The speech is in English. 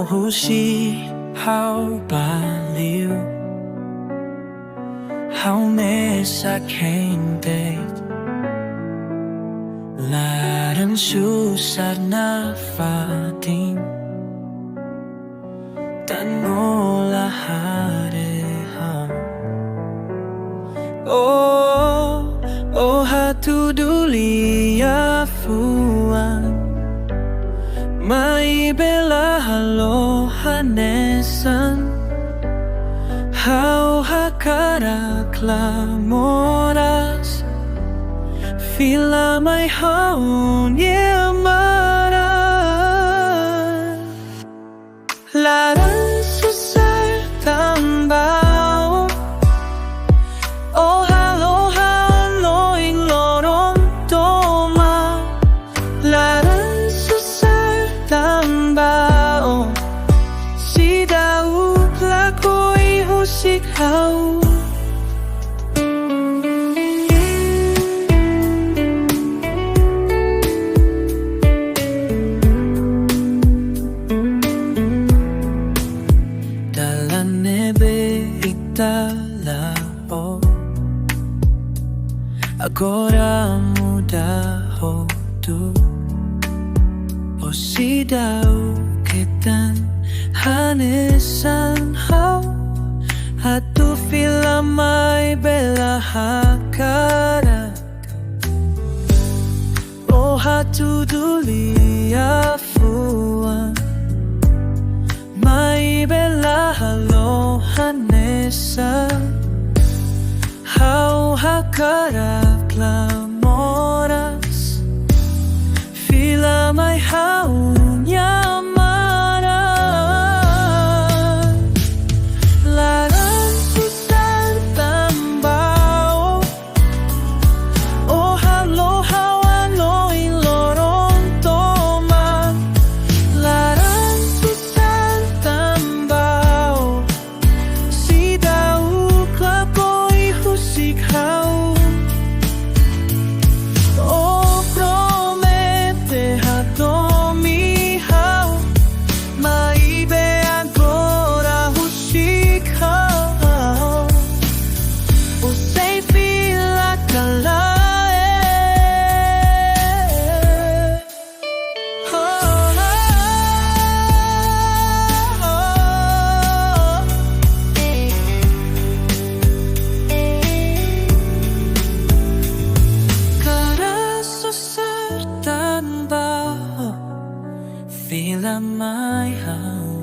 hushi hao baliu hao me sa kain day Laran susad na fating Tanmo lahare ham Oh hatu dulia fuan Mai bela haluha nesan Hau hakara klamoras Fila mai haun yamara Laran susar Tanba O haluha loing lorong toma Laran susar Tanba O sira lakoi husik hau Agora muda hotu O sidau ketan hanesan hau Hatu fila mai bela hakara O hatu dulia fuan Mai bela haluha nesan Hau hakara klamoras Fila mai haun yamara Laran susar Tanba O haluha loing lorong toma Laran susar Tanba sidau klapoi husik hau Fila mai hau